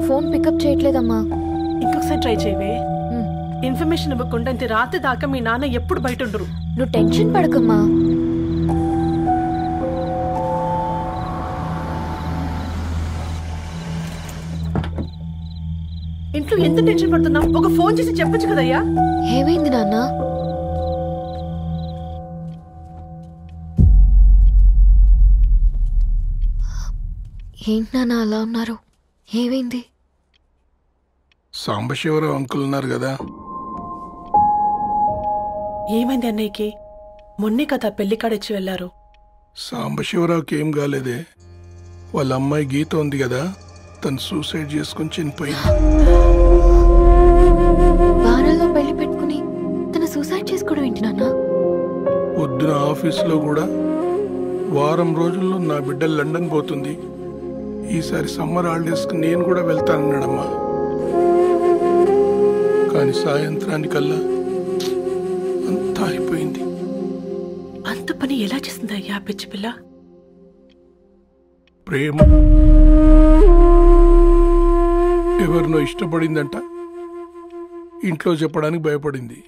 Phone pickup చేయట్లేదమ్మా. ఇంకొకసారి try చేయవే. Information ఇవ్వకుండా ఇంత రాత్రి దాకా మీ నాన్న ఎప్పుడు బయట ఉండరు. నువ్వు టెన్షన్ పడకమ్మా. ఇంట్లో ఎంత టెన్షన్ పడుతున్నావు? ఒక ఫోన్ చేసి చెప్పొచ్చు కదయ్యా. ఏమైంది నాన్న? ఏంటి నాన్న అలా ఉన్నారు? ఏమైంది? సాంబశివరావు అంకుల్ ఉన్నారు కదా. ఏమైంది అన్నయ్యకి? మొన్నే కదా పెళ్లి కాడిచ్చి వెళ్ళారు. సాంబశివరావుకి ఏం కాలేదే. వాళ్ళ అమ్మాయి గీత ఉంది కదా, తను సూసైడ్ చేసుకుని చనిపోయింది. వారాల్లో పెళ్లి పెట్టుకుని తను సూసైడ్ చేసుకోవడం ఏంటి నాన్న? పొద్దున ఆఫీసులో కూడా వారం రోజుల్లో నా బిడ్డ లండన్ పోతుంది, ఈసారి సమ్మర్ హాలిడేస్కి నేను కూడా వెళ్తానన్నాడమ్మా. కానీ సాయంత్రానికల్లా అంతా అయిపోయింది. అంత పని ఎలా చేసింది అయ్యా పిచ్చి పిల్ల? ప్రేమ ఎవరినో ఇష్టపడిందంట, ఇంట్లో చెప్పడానికి భయపడింది.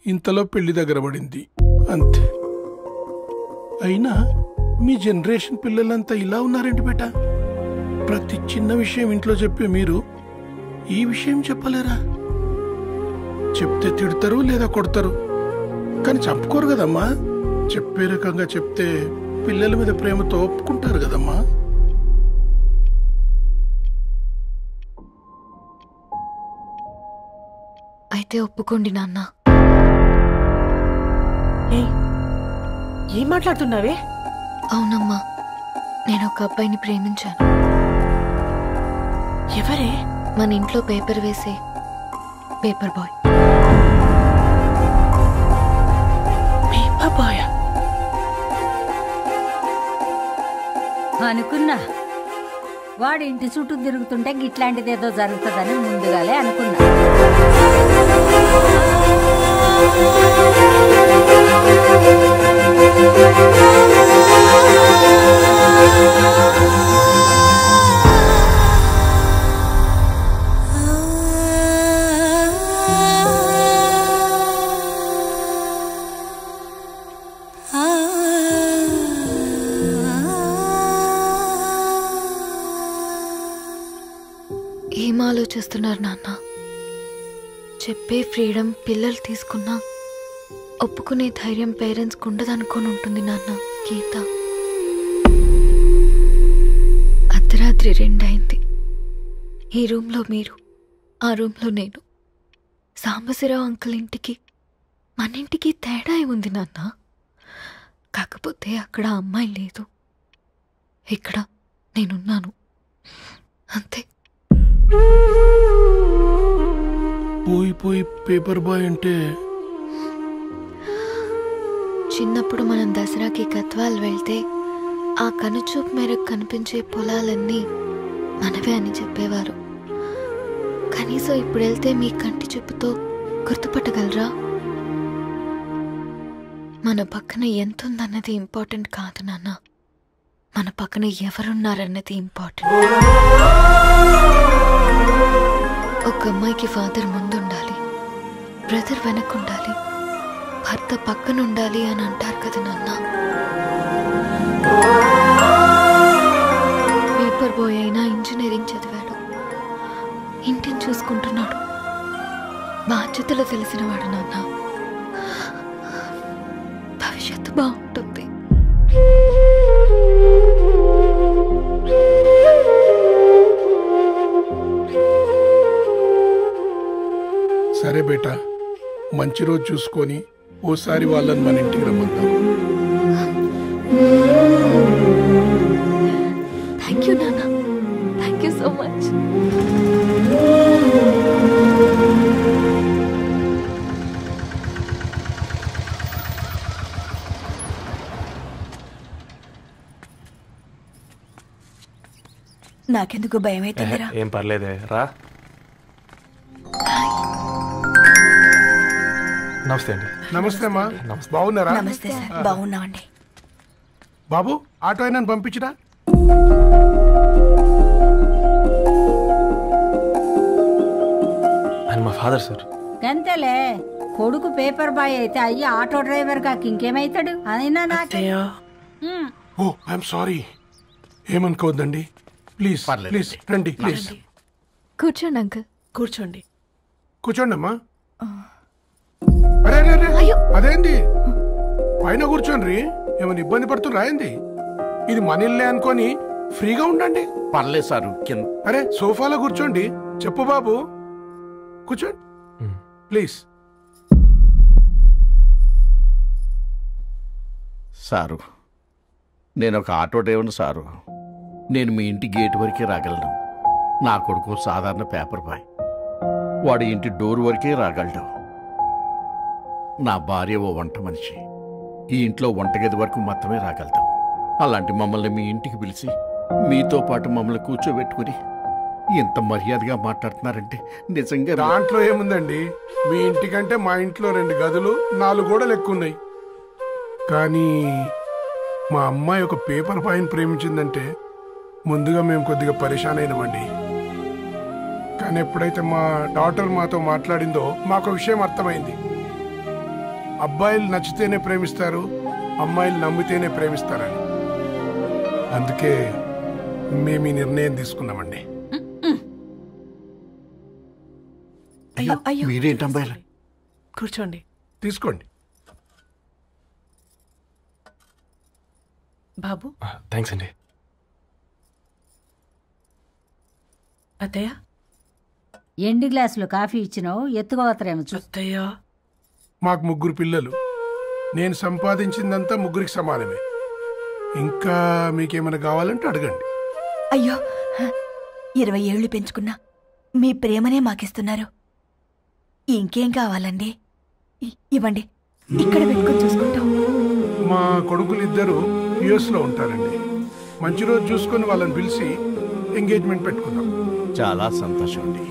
ఇంతలో పెళ్లి దగ్గర పడింది, అంతే. అయినా మీ జనరేషన్ పిల్లలంతా ఇలా ఉన్నారేంటి బేట? ప్రతి చిన్న విషయం ఇంట్లో చెప్పే మీరు ఈ విషయం చెప్పలేరా? చెప్తే తిడతారు లేదా కొడతారు, కానీ చంపుకోరు కదమ్మా. చెప్పే రకంగా చెప్తే పిల్లల మీద ప్రేమతో ఒప్పుకుంటారు కదమ్మా. అయితే ఒప్పుకోండి నాన్న. ఏం మాట్లాడుతున్నావే? అవునమ్మా, నేను ఒక అబ్బాయిని ప్రేమించాను. ఎవరే? మన ఇంట్లో పేపర్ వేసే పేపర్ బాయ్. పేపర్ బాయ్ అనుకున్నా. వాడి ఇంటి చుట్టూ తిరుగుతుంటే గిట్లాంటిది ఏదో జరుగుతుందని ముందుగాలే అనుకున్నా. ఏం ఆలోచిస్తున్నారు నాన్న? చెప్పే ఫ్రీడమ్ పిల్లలు తీసుకున్నా ఒప్పుకునే ధైర్యం పేరెంట్స్కి ఉండదనుకొని ఉంటుంది నాన్న. గీత అర్ధరాత్రి 2 అయింది. ఈ రూమ్లో మీరు, ఆ రూమ్లో నేను. సాంబశివరావు అంకుల్ ఇంటికి మన ఇంటికి తేడా ఉంది నాన్న. కాకపోతే అక్కడ అమ్మాయి లేదు, ఇక్కడ నేనున్నాను, అంతే. పోయి పోయి పేపర్ బాయ్ అంటే? చిన్నప్పుడు మనం దసరాకి గద్వాల్ వెళ్తే ఆ కనుచూపు మేరకు కనిపించే పొలాలన్నీ మనవే అని చెప్పేవారు. కనీసం ఇప్పుడు వెళ్తే మీ కంటి చూపుతో గుర్తుపట్టగలరా? మన పక్కన ఎంతుందన్నది ఇంపార్టెంట్ కాదు నాన్న, మన పక్కన ఎవరున్నారన్నది ఇంపార్టెంట్. ఒక అమ్మాయికి ఫాదర్ ముందుండాలి, బ్రదర్ వెనకుండాలి, భర్త పక్కనుండాలి అని అంటారు కదా నాన్న. పేపర్ బాయ్ అయినా ఇంజనీరింగ్ చదివాడు, ఇంటిని చూసుకుంటున్నాడు, బాధ్యతలు తెలిసినవాడు నాన్న. భవిష్యత్తు బాగుంటుంది. సరే బేటా, మంచి రోజు చూసుకొని ఓసారి వాళ్ళని మన ఇంటికి రమ్మందాం. థ్యాంక్ యూ నాన్న, థ్యాంక్ యూ సో మచ్. నాకెందుకు భయం అవుతుందిరా? ఏం పర్లేదే, రా. నమస్తే అండి. నమస్తే అమ్మా. బాగున్నారా? నమస్తే సార్, బాగున్నామండి. బాబు, ఆటో అయినా పంపించినా? మా ఫాదర్ సార్. గంతేలే, కొడుకు పేపర్ బాయ్ అయితే అయ్యి ఆటో డ్రైవర్ కాక ఇంకేమైతాడు? అయినా నాకు అత్తయ్య ఓ ఐఎమ్ సారీ, ఏమనుకోవద్దండి. ప్లీజ్ ప్లీజ్ రండి, ప్లీజ్ కూర్చోండి అంకుల్. కూర్చోండి. కూర్చోండి అమ్మా. అరే అరే అరే, అదేంది పైన కూర్చోండి, ఏమైనా ఇబ్బంది పడుతున్నా ఏంది? ఇది మన ఇల్లే అనుకొని ఫ్రీగా ఉండండి. పర్లేదు సారు, అరే సోఫాలో కూర్చోండి. చెప్పు బాబు, కూర్చోండి ప్లీజ్. సారు, నేను ఒక ఆటో డ్రైవర్ని సారు. నేను మీ ఇంటి గేట్ వరకే రాగలను. నా కొడుకు సాధారణ పేపర్ బాయ్, వాడి ఇంటి డోర్ వరకే రాగలడు. నా భార్య ఓ వంట మనిషి, ఈ ఇంట్లో వంటగది వరకు మాత్రమే రాగలుగుతాం. అలాంటి మమ్మల్ని మీ ఇంటికి పిలిచి మీతో పాటు మమ్మల్ని కూర్చోబెట్టుకుని ఎంత మర్యాదగా మాట్లాడుతున్నారంటే నిజంగా. దాంట్లో ఏముందండి, మీ ఇంటికంటే మా ఇంట్లో 2 గదులు 4 గోడలు ఎక్కువ ఉన్నాయి. కానీ మా అమ్మాయి ఒక పేపర్ బాయ్ని ప్రేమించిందంటే ముందుగా మేము కొద్దిగా పరేషాన్ అయినామండి. కానీ ఎప్పుడైతే మా డాటర్ మాతో మాట్లాడిందో మాకు విషయం అర్థమైంది. అబ్బాయిలు నచ్చితేనే ప్రేమిస్తారు, అమ్మాయిలు నమ్మితేనే ప్రేమిస్తారని. అందుకే మేము ఈ నిర్ణయం తీసుకున్నామండి. మీరేంటి అమ్మాయిలు? కూర్చోండి. తీసుకోండి బాబు. థ్యాంక్స్ అండి. అత్తయ్య. ఎండి గ్లాసులో కాఫీ ఇచ్చినావు, ఎత్తుకోవతరేమో చూ. అత్తయ్య. మాకు 3 పిల్లలు. నేను సంపాదించిందంతా 3కి సమానమే. ఇంకా మీకేమైనా కావాలంటే అడగండి. అయ్యో 20 ఏళ్లు పెంచుకున్నా మీ ప్రేమనే మాకిస్తున్నారు. ఇంకేం కావాలండి? ఇవ్వండి, ఇక్కడ పెట్టుకొని చూసుకుంటాం. మా కొడుకులిద్దరూ యుఎస్లో ఉంటారండి. మంచి రోజు చూసుకొని వాళ్ళని పిలిచి ఎంగేజ్మెంట్ పెట్టుకుందాం. చాలా సంతోషం అండి.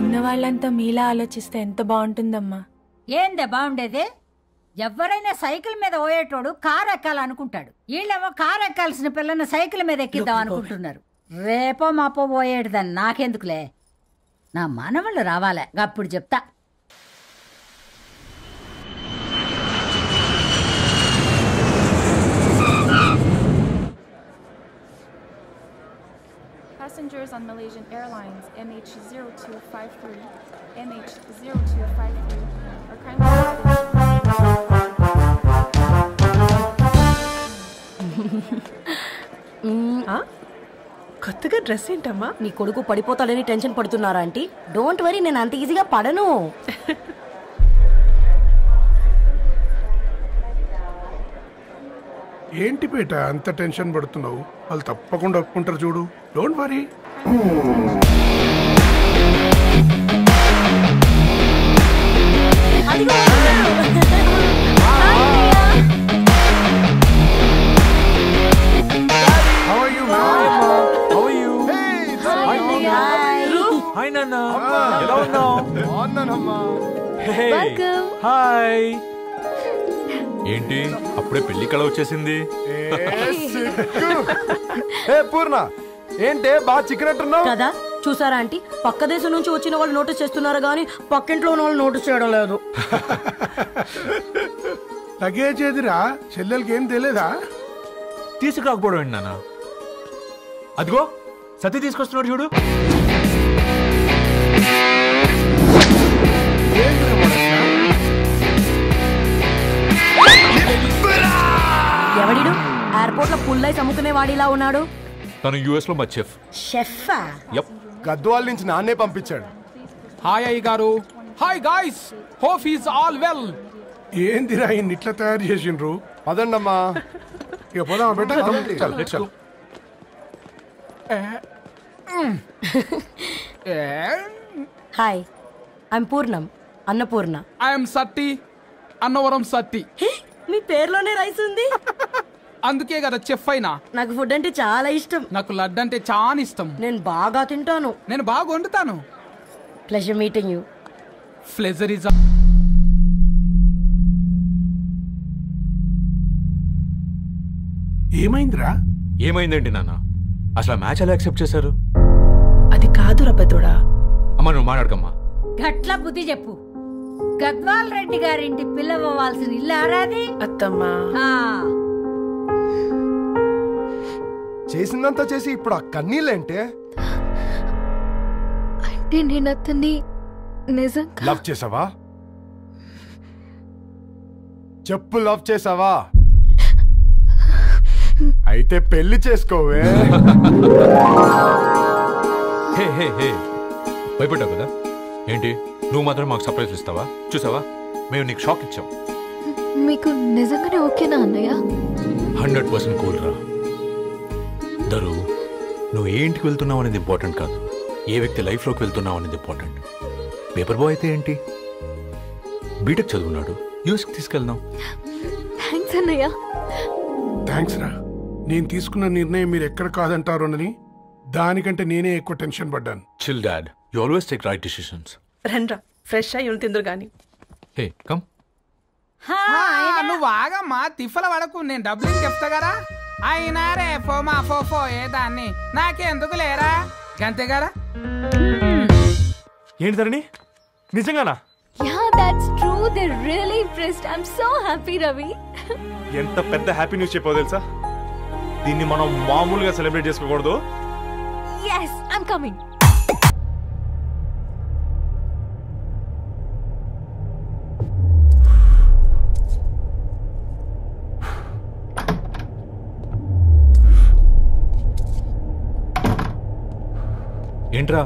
ఉన్న వాళ్ళంతా మీలా ఆలోచిస్తే ఎంత బాగుంటుందమ్మా. ఏందే బాగుండేది? ఎవరైనా సైకిల్ మీద పోయేటోడు కారు ఎక్కాలనుకుంటాడు. వీళ్ళేమో కారు ఎక్కాల్సిన పిల్లని సైకిల్ మీద ఎక్కిద్దాం అనుకుంటున్నారు. రేపో మాపో పోయేటిదని నాకెందుకులే, నా మనవళ్ళు రావాలే, అప్పుడు చెప్తా. Passengers on Malaysian Airlines MH0253, MH0253 are kindly. కొత్తగా డ్రెస్ ఏంటమ్మా? నీ కొడుకు పడిపోతాడని టెన్షన్ పడుతున్నారా ఆంటీ? డోంట్ వరీ, నేను అంత ఈజీగా పడను. ఏంటి పేట అంత టెన్షన్ పడుతున్నావు? వాళ్ళు తప్పకుండా ఒప్పుకుంటారు చూడు. Don't worry. హాయ్ నాన్న, ఎలా ఉన్నావు? హాయ్. ఏంటి అప్పుడే పెళ్లి కళ వచ్చేసింది? పూర్ణ ఏంటే బాగా చిక్కినట్టున్నావు కదా? చూసారా ఆంటీ, పక్క దేశం నుంచి వచ్చిన వాళ్ళు నోటీస్ చేస్తున్నారు కానీ పక్కింట్లో ఉన్న వాళ్ళు నోటీస్ చేయడం లేదు. లగేజ్ ఏదిరా? చెల్లెలకి ఏం తెలియదా? తీసుకురాకపోవడం ఏంటి నాన్న? అదిగో సతీ తీసుకొస్తున్నాడు చూడు. ఎవడిడు ఎయిర్పోర్ట్ లో పుల్లైస్ అమ్ముకునే వాడిలా ఉన్నాడు? తను యుఎస్ లో మా చెఫ్. షెఫా? యప్. గద్వాల నుంచి నాన్నే పంపించాడు. హాయ్ అయ్య గారు. Hi guys, hope is all well. ఏందిరా ఇన్ని ఇట్లా తయారు చేసిండ్రు? పదండమ్మా, ఇక పోదామా బెట్ట? Hi, I'm Poornam, Annapurna. I'm Satti, Annavaram Satti. మీ పేర్లోనే రైస్ ఉంది. అందుకే కదా చెఫ్ అయినా. నాకు ఫుడ్ అంటే చాలా ఇష్టం. నాకు లడ్డు అంటే చాలా ఇష్టం. నేను బాగా తింటాను. నేను బాగా వండుతాను. Pleasure meeting you. Pleasure is ఏమైందిరా? ఏమైందేంటి నాన్న? అసలు ఆ మ్యాచ్ ఎలా యాక్సెప్ట్ చేశారు? అది కాదు రబ్బతోడా. అమ్మ నువ్వు మాట్లాడకమ్మా. గట్ల బుద్ధి చెప్పు. గద్వాల్ రెడ్డి గారింటి పిల్లవ్వాల్సిన ఇల్లు ఆరాది అత్తమ్మా. చేసిందంతా చేసి ఇప్పుడు ఆ కన్నీళ్ళేంటే? అంటే నేను అతన్ని నిజంగా లవ్ చేసావా? చెప్పు, లవ్ చేసావా? అయితే పెళ్లి చేసుకోవే. హే హే హే, భయపడ్డావు కదా ఏంటి? నువ్వు మాత్రం మాకు సర్ప్రైజ్ ఇస్తావా? చూసావా, మేము నీకు షాక్ ఇచ్చాం. మీకు నిజంగానే ఓకేనా అన్నయ్య? 100% కూల్ రా దరు. నువ్వు ఏ ఇంటికి వెళ్తున్నావు అనేది ఇంపార్టెంట్ కాదు, ఏ వ్యక్తి లైఫ్లోకి వెళ్తున్నావు అనేది ఇంపార్టెంట్. పేపర్ బాయ్ అయితే ఏంటి, బీటెక్ చదువున్నాడు, యూఎస్కి తీసుకెళ్దాం. థ్యాంక్స్ అన్నయ్య. థ్యాంక్స్ రా. నేను తీసుకున్న నిర్ణయం మీరు ఎక్కడ కాదంటారోనని దానికంటే నేనే ఎక్కువ టెన్షన్ పడ్డాను. Chill dad, you always take right decisions. రండ్రా, ఫ్రెష్ అయ్యి ఉండి తిందురు గాని. Hey come. నువ్వు ఆగమ్మా, తిఫల పడకు, నేను డబ్బులు చెప్తా కదా. అయినా రేపో మా ఫోఫో ఏ దాన్ని నాకెందుకు లేరా, గంతే కదా. ఏంటి ధరణి, నిజంగానా? Yeah, that's true. They're really impressed. I'm so happy, Ravi. ఎంత పెద్ద హ్యాపీ న్యూస్ చెప్పావు తెలుసా? దీన్ని మనం మామూలుగా సెలబ్రేట్ చేసుకోకూడదు. Yes, I'm coming. ఏంట్రా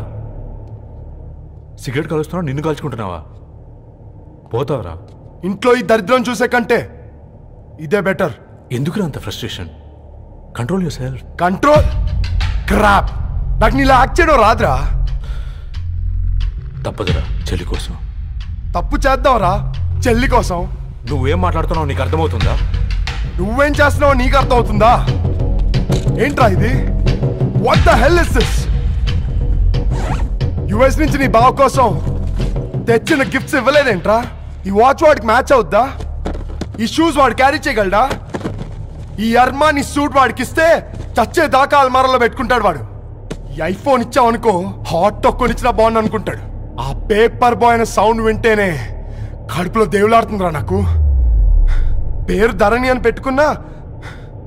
సిగరెట్ కాలుస్తున్నావు, నిన్ను కాల్చుకుంటున్నావా? పోతావరా? ఇంట్లో ఈ దరిద్రం చూసే కంటే ఇదే బెటర్. ఎందుకురా అంత frustration? Control your self. Control crap. నాకు నీలా యాక్ట్ చేయడం రాదురా. తప్పదురా, చెల్లి కోసం. తప్పు చేద్దాంరా, చెల్లి కోసం. నువ్వేం మాట్లాడుతున్నావు నీకు అర్థమవుతుందా? నువ్వేం చేస్తున్నావు నీకు అర్థమవుతుందా? ఏంట్రా ఇది? What the hell is this? US నుంచి నీ బావ కోసం తెచ్చిన గిఫ్ట్స్ ఇవ్వలేదేంట్రా? ఈ వాచ్ వాడికి మ్యాచ్ అవుద్దా? ఈ షూస్ వాడు క్యారీ చేయగలడా? ఈ అర్మానీ సూట్ వాడికి ఇస్తే చచ్చే దాకా అల్మారాలో పెట్టుకుంటాడు వాడు. ఈ ఐఫోన్ ఇచ్చావనుకో హాట్ టాక్ కొనిచ్చినా బాగుంది అనుకుంటాడు. ఆ పేపర్ బాయ్ అనే సౌండ్ వింటేనే కడుపులో దేవులాడుతుందిరా నాకు. పేరు ధరణి అని పెట్టుకున్నా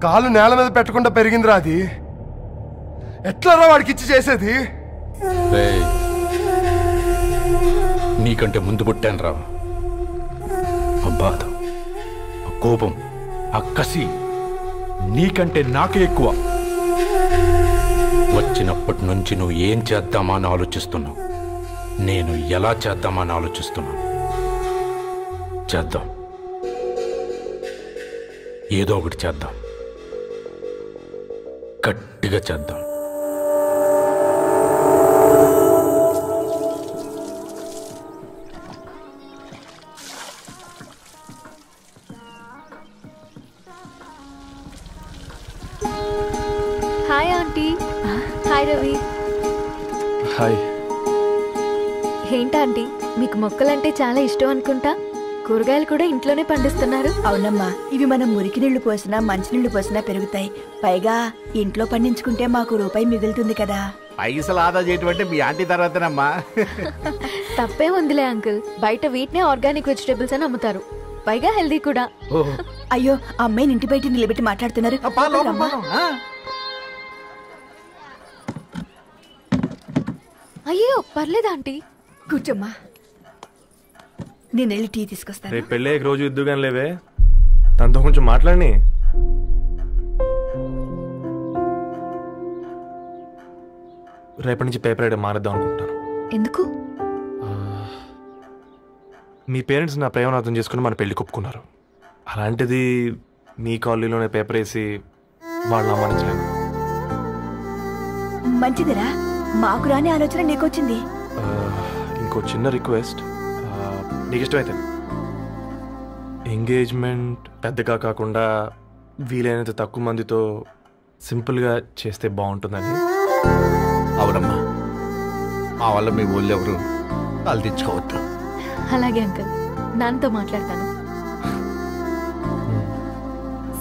కాలు నేల మీద పెట్టకుండా పెరిగిందిరా అది. ఎట్లరా వాడికి ఇచ్చి చేసేది? నీకంటే ముందు పుట్టాను రా. ఆ బాధ, ఆ కోపం, ఆ కసి నీకంటే నాకే ఎక్కువ. వచ్చినప్పటి నుంచి నువ్వు ఏం చేద్దామా అని ఆలోచిస్తున్నావు, నేను ఎలా చేద్దామా అని ఆలోచిస్తున్నాను. చేద్దాం, ఏదో ఒకటి చేద్దాం, గట్టిగా చేద్దాం. Hi aunty. Hi Ravi. Hi. ఏంటంటీ మీకు మొక్కలంటే చాలా ఇష్టం అనుకుంటా. కూరగాయలు కూడా ఇంట్లోనే పండిస్తున్నారు. అవునమ్మా, ఇవి మనం మురికి నీళ్లు పోసినా మంచినీళ్లు పోసినా పెరుగుతాయి. పైగా ఇంట్లో పండించుకుంటే మాకు రూపాయి మిగులుతుంది కదా. పైసలు ఆదా చేయటం అంటే మీ ఆంటీ తర్వాతనమ్మా. తప్పే ఉందిలే అంకుల్, బయట వీటినే ఆర్గానిక్ వెజిటేబుల్స్ అని అమ్ముతారు, పైగా హెల్దీ కూడా. అయ్యో, అమ్మాయిని ఇంటి బయట నిలబెట్టి మాట్లాడుతున్నారు. అయ్యో పర్లేదు ఆంటీ, కూర్చోమ్మా. నేను వెళ్ళి టీ తీసుకొస్తాను. రేపు పెళ్ళి రోజు ఇద్దుగాని లేవే, తనతో కొంచెం మాట్లాడి. రేపటి నుంచి పేపర్ రైడ్ మానేద్దాం అనుకుంటాను. ఎందుకు? మీ పేరెంట్స్ నా ప్రేమను అర్థం చేసుకుని మన పెళ్లి కొప్పుకున్నారు. అలాంటిది మీ కాలనీలోనే పేపర్ వేసి వాళ్ళని అవమానించలేను. మంచిదిరా, మాకు రాని ఆలోచన నీకొచ్చింది. ఇంకో చిన్న రిక్వెస్ట్, నీకు ఇష్టమైతే ఎంగేజ్మెంట్ పెద్దగా కాకుండా వీలైనంత తక్కువ మందితో సింపుల్గా చేస్తే బాగుంటుందని. అవునమ్మా, మా వల్ల మీ ఊళ్ళో ఎవరు వాళ్ళు తెచ్చుకోవద్దు. అలాగే అంకుల్, నాన్నతో మాట్లాడతాను.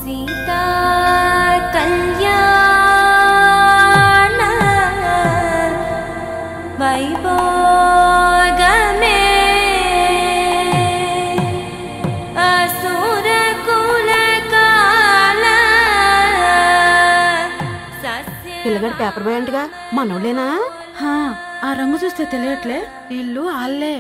సీతా పేపర్ బాయ్ అంటగా మనోళ్ళేనా? ఆ రంగు చూస్తే తెలియట్లే ఇల్లు ఆళ్ళే.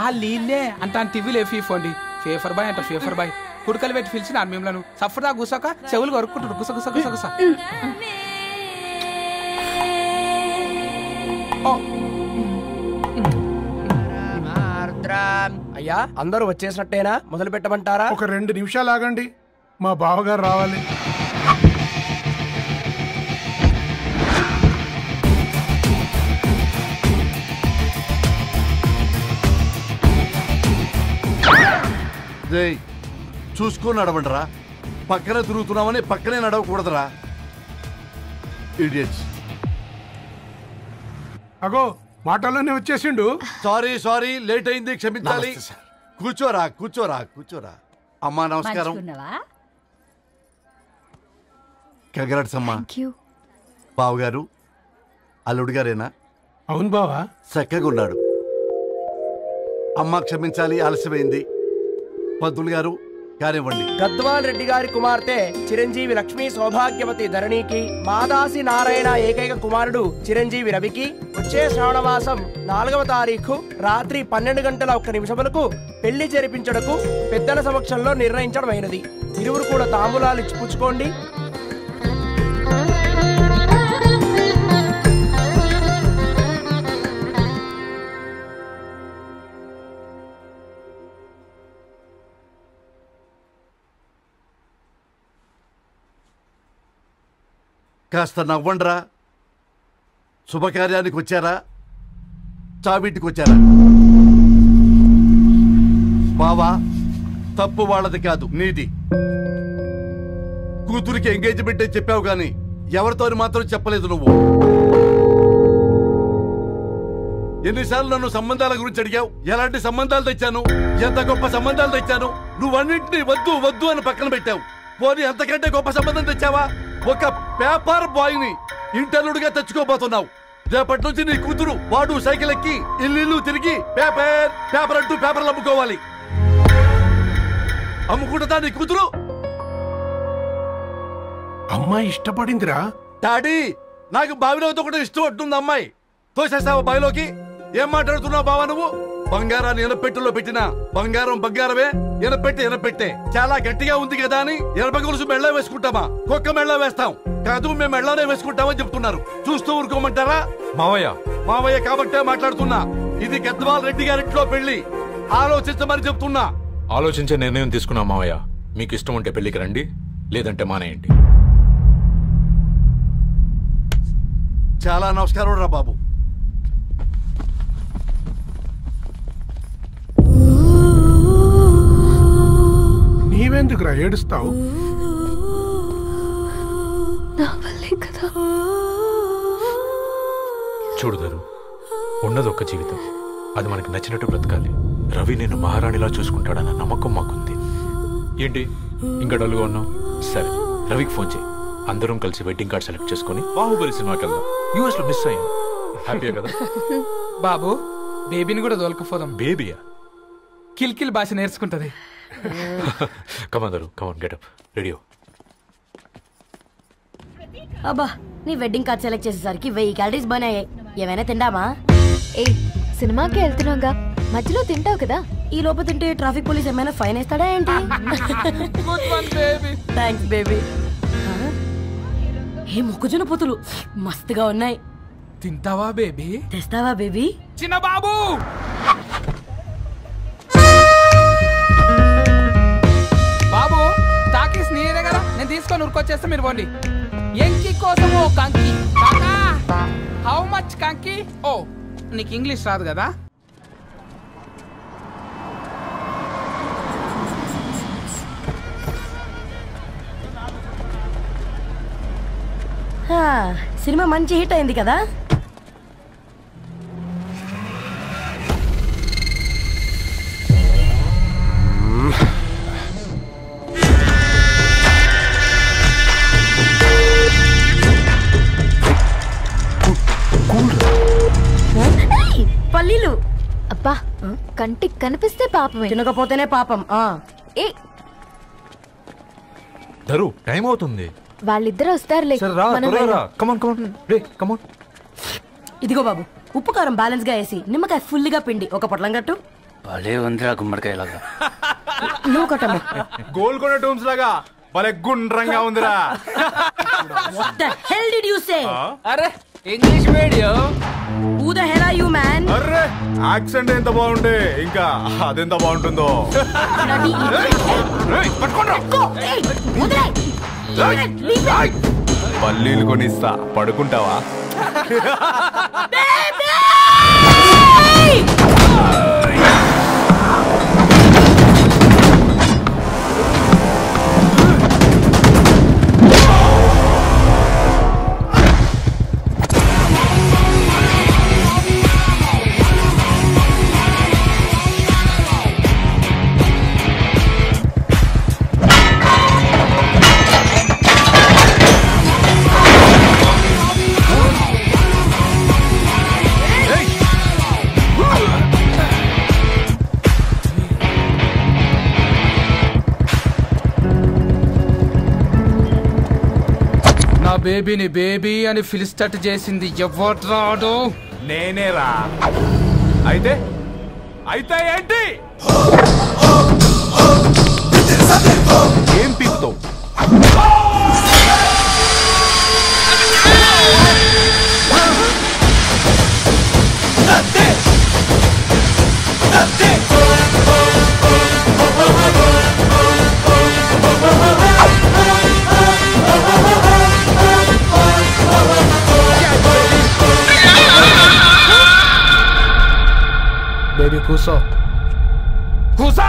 ఆ లీల్లే అంత టీవీలో ఫీఫోండి ఫేఫర్ బాయ్ అంట ఫేఫర్ బాయ్ కుడుకలు పెట్టి పిలిచిన మిమ్మల్ని సఫర్దా గుసక చెవులు కొరుక్కుంటారు గుస గుస గుస గుస. అయ్యా అందరూ వచ్చేసినట్టేనా? మొదలు పెట్టమంటారా? ఒక 2 నిమిషాలు ఆగండి, మా బావగారు రావాలి. చూసుకొని నడవండిరా. పక్కన తిరుగుతున్నామని పక్కనే నడవకూడదురా. ఇడియట్స్. అగో మాటల్లోనే వచ్చేసిండు. సారీ లేట్ అయింది, క్షమించాలి. కూర్చోరా కూర్చోరా కూర్చోరా. అమ్మా నమస్కారం. కంగ్రాట్స్ అమ్మా. బావగారు అల్లుడు గారేనా? అవును బావా. చక్కగా ఉన్నాడు. అమ్మ క్షమించాలి, ఆలస్యమైంది. పంతులు గారు కానివ్వండి. గద్వాల్ రెడ్డి గారి కుమార్తె చిరంజీవి లక్ష్మీ సౌభాగ్యవతి ధరణికి, మాదాసి నారాయణ ఏకైక కుమారుడు చిరంజీవి రవికి వచ్చే శ్రావణమాసం 4వ తారీఖు రాత్రి 12:01 పెళ్లి జరిపించడకు పెద్దల సమక్షంలో నిర్ణయించడమైనది. ఇరువురు కూడా తాంబూలాలు ఇచ్చి పుచ్చుకోండి. కాస్త నవ్వండ్రా. శుభకార్యానికి వచ్చారా, చావింటికి వచ్చారా? బావా తప్పు వాళ్ళది కాదు, నీది. కూతురికి ఎంగేజ్మెంట్ అని చెప్పావు గాని ఎవరితో మాత్రం చెప్పలేదు నువ్వు. ఎన్నిసార్లు నన్ను సంబంధాల గురించి అడిగావు? ఎలాంటి సంబంధాలు తెచ్చాను, ఎంత గొప్ప సంబంధాలు తెచ్చాను. నువ్వన్నింటినీ వద్దు వద్దు అని పక్కన పెట్టావు. పోనీ అంతకంటే గొప్ప సంబంధం తెచ్చావా? ఒక పేపర్ బాయ్ ని ఇంటర్లుడిగా తెచ్చుకోబోతున్నావు. రేపటి నుంచి నీ కూతురు వాడు సైకిల్ ఎక్కి ఇల్లు తిరిగి పేపర్ అంటూ పేపర్లు అమ్ముకోవాలి. అమ్ముకుంటుందా నీ కూతురు? అమ్మాయి ఇష్టపడిందిరా. డాడీ నాకు బావిలో కూడా ఇష్టం ఉంటుంది. అమ్మాయి తోసేస్తావా బావిలోకి? ఏం మాట్లాడుతున్నావు బావా నువ్వు? బంగారాన్ని ఎనపెట్టులో పెట్టినా బంగారం బంగారమే, ఎనపెట్టే చాలా గట్టిగా ఉంది కదా అని ఎనప గొలుసు మెళ్ళ వేసుకుంటామా? కుక్క మెళ్ళ వేస్తాం కాదు, మేము మెళ్ళనే వేసుకుంటామని చెప్తున్నారు. చూస్తూ ఊరుకోమంటారా? మావయ్య కాబట్టే మాట్లాడుతున్నా. ఇది గద్వాల్ రెడ్డి గారింట్లో పెళ్లి. ఆలోచించమని చెప్తున్నా. ఆలోచించే నిర్ణయం తీసుకున్నా మావయ్య. మీకు ఇష్టం ఉంటే పెళ్లికి రండి, లేదంటే మానేయండి. చాలా నమస్కారం రా బాబు. నీవెందుకురా ఏడుస్తావు? చూడుదరు, ఉన్నది ఒక్క జీవితం, అది మనకి నచ్చినట్టు బ్రతకాలి. రవి నేను మహారాణిలా చూసుకుంటాడన్న నమ్మకం మాకుంది. ఏంటి ఇంకా డల్గా ఉన్నావు? సరే రవికి ఫోన్ చేయి, అందరం కలిసి వెడ్డింగ్ కార్డ్ సెలెక్ట్ చేసుకుని బాహుబలి సినిమాకి వెళ్దాం. యూఎస్ లో మిస్ అయ్యాం. హ్యాపీయా కదా బాబు? బేబీని కూడా దొరకపోదాం. బేబీయా? కిల్కిల్ భాష నేర్చుకుంటది. కమాందరు కమాన్ గెటప్ రెడీయో. అబ్బా నీ వెడ్డింగ్ కార్డ్ సెలెక్ట్ చేసేసరికి 1000 క్యాలరీస్ బర్న్ అయ్యాయి. ఏమైనా తిండామా? సినిమాకి వెళ్తున్నాగా, మధ్యలో తింటావు కదా. ఈ లోపు తింటే ట్రాఫిక్ పోలీస్ ఏమైనా ఫైన్ వేస్తాడా ఏంటి? Thanks baby. ఏ మొక్కజొన్న పొతులు మస్తుగా ఉన్నాయి. తింటావా బేబీ? తెస్తావా బేబీ? చిన్న బాబు బాబు టాకీస్ నీదే కదా, నేను తీసుకొని ఉరికొచ్చేస్తా, మీరు పోండి. ఎంకి కోసం ఓ కంకి. కాకా హౌ మచ్ కంకి? ఓ నీకు ఇంగ్లీష్ రాదు కదా. సినిమా మంచి హిట్ అయింది కదా. పల్లీలు అబ్బా, కంటికి కనిపిస్తే పాపమే, తినకపోతేనే పాపం. ధరు టైం అవుతుంది. వాళ్ళిద్దరు వస్తారులే. మనం వెళ్దాం. ఇదిగో బాబు, ఉప్పు కారం బ్యాలెన్స్ గా వేసి నిమ్మకాయ ఫుల్ గా పిండి ఒక పొట్లం కట్టు. భలే ఉందిరా గుమ్మడికాయలాగా. నువ్వు కట్టమ్మా. గోల్కొండ టూమ్స్ లాగా భలే గుండ్రంగా ఉందిరా. What the hell did you say? అరే English medium. Who the hell are you, man? అరే యాక్సెంట్ ఎంత బాగుంటే ఇంకా అదెంత బాగుంటుందో. పల్లీలు కొనిస్తా, పడుకుంటావా? బేబీని బేబీ అని ఫిలిస్టట్ చేసింది ఎవడ్రాడు? నేనేరా. అయితే అయితే ఏంటి? ఏం పీకుతావు? బేబీ కూసో. కూసా.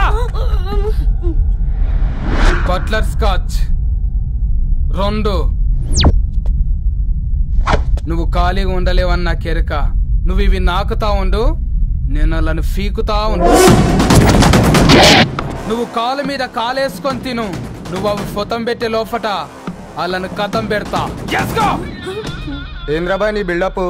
Butler scotch 2. నువ్వు ఖాళీగా ఉండలేవన్న కెరక. నువ్వు ఇవి నాకుతా ఉండు, నేను వాళ్ళని ఫీకుతా ఉండు. నువ్వు కాలు మీద కాలేసుకొని తిను. నువ్వు అవి ఫొతం పెట్టే లోపట వాళ్ళని కథం పెడతా. ఏంద్రాబాయ్ నీ బిల్డప్?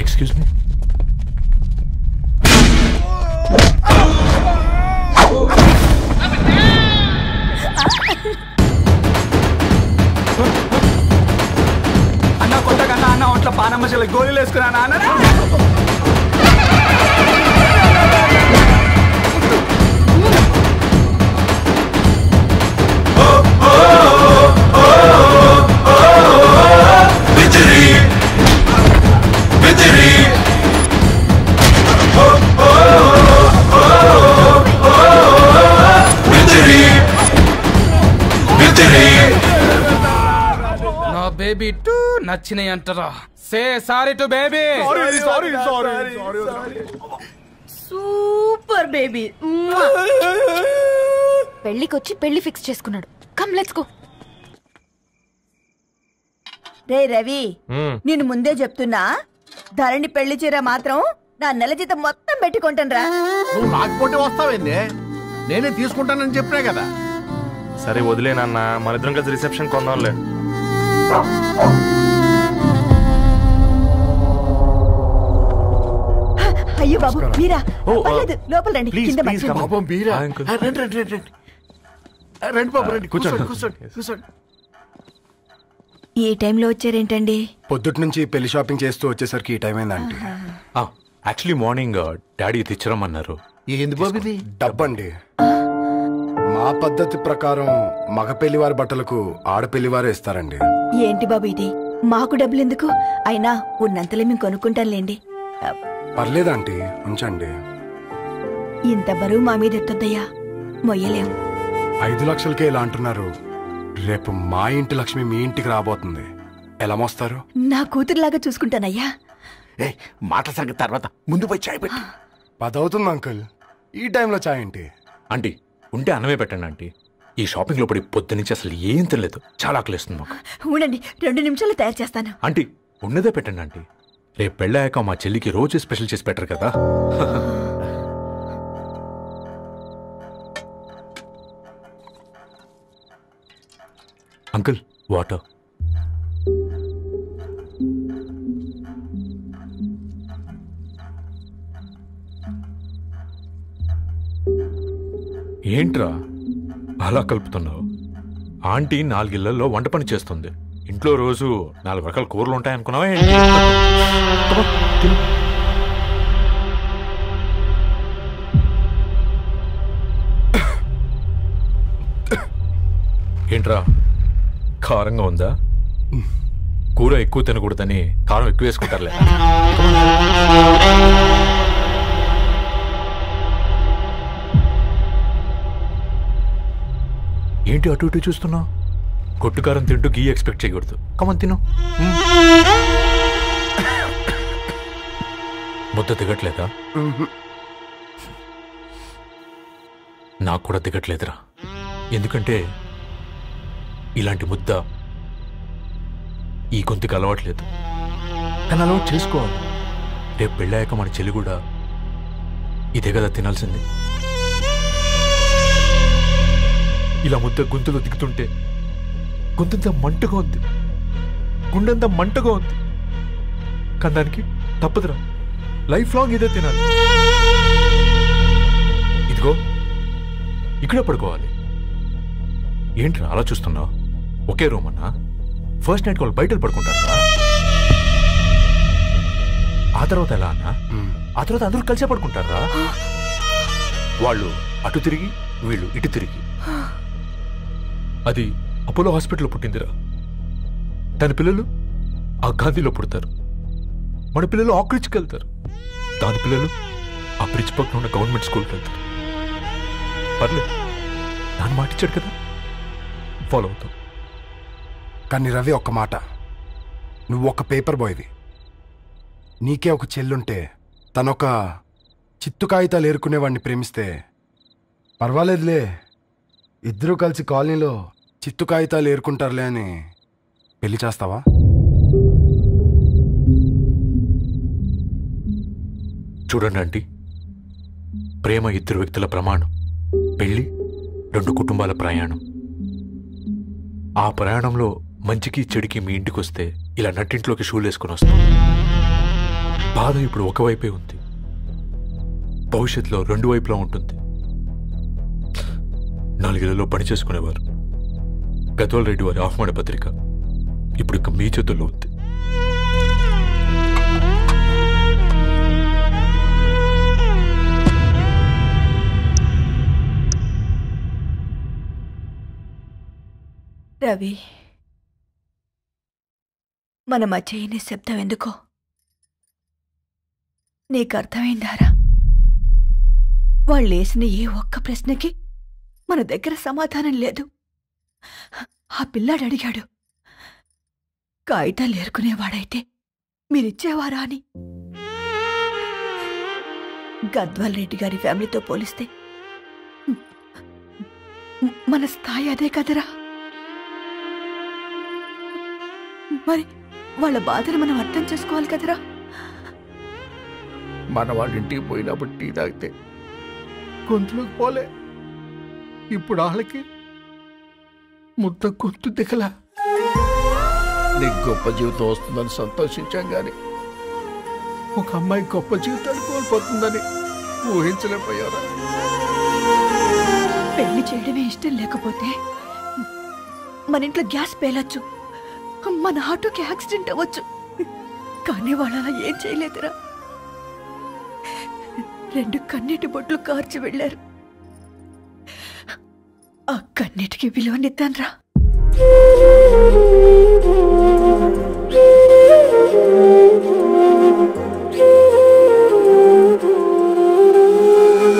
Excuse me? అన్న కొట్టకన్నా అన్న ఒంట్లో పానమ్మశల గోళీలు వేసుకున్నా అన్న. నా బేబీ టూ నచ్చినాయి అంటారా? Say sorry to baby. Super baby. పెళ్లికొచ్చి పెళ్లి ఫిక్స్ చేసుకున్నాడు. Come let's go. రే రవి, నేను ముందే చెప్తున్నా, ధరణి పెళ్లి చీర మాత్రం నా నెల జీతం మొత్తం పెట్టుకుంటాను రా. నువ్వు రాకపోతే వస్తావేంది? నేనే తీసుకుంటానని చెప్పినా కదా. సరే వదిలేనన్నా, మన ఇద్దరం కలిసి రిసెప్షన్ కొందాంలే. అయ్యో బాబు మీరా, పర్లేదు లోపల రండి. కింద పాపం బీరా. రండి రండి రండి రండి బాబు రండి. కూర్చోండి కూర్చోండి కూర్చోండి. ఈ టైంలో వచ్చారేంటండి? పొద్దుటి నుంచి పెళ్లి షాపింగ్ చేస్తూ వచ్చేసరికి ఈ టైం అయిందండి. యాక్చువల్లీ మార్నింగ్ డాడీ తెచ్చరమన్నారు. ఏంది బాబు ఇది? డబ్బండి. మా పద్ధతి ప్రకారం మగ పెళ్లివారి బట్టలకు ఆడపెళ్లివారే ఇస్తారండి. ఏంటి బాబు ఇది? మాకు డబ్బులు ఎందుకు? అయినా ఉన్నంతలే మేము కొనుక్కుంటాంలేండి. పర్లేదంటీ, ఉంచండి. ఇంత బరువు మా మీద ఎత్తొద్దయ్యా, మొయ్యలేం. 5 లక్షలకే ఇలా అంటున్నారు. రేపు మా ఇంటి లక్ష్మి మీ ఇంటికి రాబోతుంది. ఎలా మోస్తారు? నా కూతురులాగా చూసుకుంటానయ్యా. మాట సంగతి తర్వాత, ముందు పోయి చాయ్ పెట్టి. 10 అవుతుంది అంకుల్, ఈ టైంలో చాయ్ ఏంటి? ఆంటీ ఉంటే అన్నమే పెట్టండి ఆంటీ. ఈ షాపింగ్ లో పడి పొద్దు నుంచి అసలు ఏం తెలియదు. చాలా ఆకలిస్తుంది మాకు. ఉండండి, 2 నిమిషాలు తయారు చేస్తాను. ఆంటీ ఉన్నదే పెట్టండి ఆంటీ. రేపు పెళ్ళాక మా చెల్లికి రోజు స్పెషల్ చేసి పెట్టరు కదా. Uncle water. ఏంట్రా అలా కలుపుతున్నావు? ఆంటీ 4 ఇళ్లలో వంట పని చేస్తుంది. ఇంట్లో రోజు 4 రకాల కూరలు ఉంటాయనుకున్నావా? ఏంట్రా కారంగా ఉందా? కూర ఎక్కువ తినకూడదని కారం ఎక్కువ వేసుకుంటారులే. ఏంటి అటు ఇటు చూస్తున్నావు? కొట్టుకారం తింటూ గీ ఎక్స్పెక్ట్ చేయకూడదు. కమన్ తిను. ముద్ద దిగట్లేదా? నాకు కూడా దిగట్లేదురా. ఎందుకంటే ఇలాంటి ముద్ద ఈ గొంతుకి అలవాట్లేదు. కానీ అలవాటు చేసుకోవాలి. రేపు పెళ్ళాక మన చెల్లి కూడా ఇదే కదా తినాల్సింది. ఇలా ముద్ద గొంతులో దిగుతుంటే గొంతంతా మంటగా ఉంది, గుండెంతా మంటగా ఉంది. కానీ దానికి తప్పదురా, లైఫ్ లాంగ్ ఇదే తినాలి. ఇదిగో ఇక్కడే పడుకోవాలి. ఏంట్రా అలా చూస్తున్నావు? ఒకే రూమ్ అన్నా? ఫస్ట్ నైట్ వాళ్ళు బయట పడుకుంటారా? ఆ తర్వాత ఎలా అన్నా? ఆ తర్వాత అందరూ కలిసే పడుకుంటారా? వాళ్ళు అటు తిరిగి వీళ్ళు ఇటు తిరిగి. అది అపోలో హాస్పిటల్లో పుట్టిందిరా. దాని పిల్లలు ఆ గాంధీలో పుడతారు. మన పిల్లలు ఆక్రిచ్కి వెళ్తారు. దాని పిల్లలు ఆ బ్రిడ్జ్ పక్కన ఉన్న గవర్నమెంట్ స్కూల్కి వెళ్తారు. పర్లేదు, దాన్ని మాటిచ్చాడు కదా, ఫాలో అవుతాం. కానీ రవి, ఒక్క మాట, నువ్వు ఒక పేపర్ బాయ్వి. నీకే ఒక చెల్లుంటే తనొక చిత్తు కాగితాలు ఏరుకునేవాడిని ప్రేమిస్తే పర్వాలేదులే, ఇద్దరూ కలిసి కాలనీలో చిత్తు కాగితాలు ఏరుకుంటారులే అని పెళ్లి చేస్తావా? చూడండి ఆంటీ, ప్రేమ 2 వ్యక్తుల ప్రమాణం, పెళ్లి 2 కుటుంబాల ప్రయాణం. ఆ ప్రయాణంలో మంచికి చెడుకి మీ ఇంటికి వస్తే ఇలా నట్టింట్లోకి షూలు వేసుకొని వస్తాం. బాధ ఇప్పుడు ఒకవైపే ఉంది, భవిష్యత్తులో 2 వైపులా ఉంటుంది. 4 ఇళ్లలో పని చేసుకునేవారు. గద్వాల్ రెడ్డి వారి ఆహ్వాన పత్రిక ఇప్పుడు మీ చేతుల్లో ఉంది. రవి, మన మధ్య ఈ నిశ్శబ్దం ఎందుకో నీకు అర్థమైందారా? వాళ్ళు వేసిన ఏ ఒక్క ప్రశ్నకి మన దగ్గర సమాధానం లేదు. ఆ పిల్లాడు అడిగాడు, కాగితాలు ఏరుకునేవాడైతే మీరిచ్చేవారా అని. గద్వాల్ రెడ్డి గారి ఫ్యామిలీతో పోలిస్తే మన స్థాయి అదే కదరా. మరి వాళ్ళ బాధను మనం అర్థం చేసుకోవాలి కదరా. మన వాళ్ళ ఇంటికి పోయినప్పుడు టీ తాగితే గొంతులోకి పోలే, ఇప్పుడు వాళ్ళకి ముద్ద గొంతు దిగలా. నీకు గొప్ప జీవితం వస్తుందని సంతోషించాం గాని ఒక అమ్మాయి గొప్ప జీవితాన్ని కోల్పోతుందని ఊహించలేకపోయారా? పెళ్లి చేయడమే ఇష్టం లేకపోతే మన ఇంట్లో గ్యాస్ పేలొచ్చు, మన ఆటోకి యాక్సిడెంట్ అవ్వచ్చు. కానీ వాళ్ళు అలా ఏం చేయలేదురా. 2 కన్నీటి బొట్లు కార్చి వెళ్ళారు. ఆ కన్నీటికి విలువనిద్దాన్రా.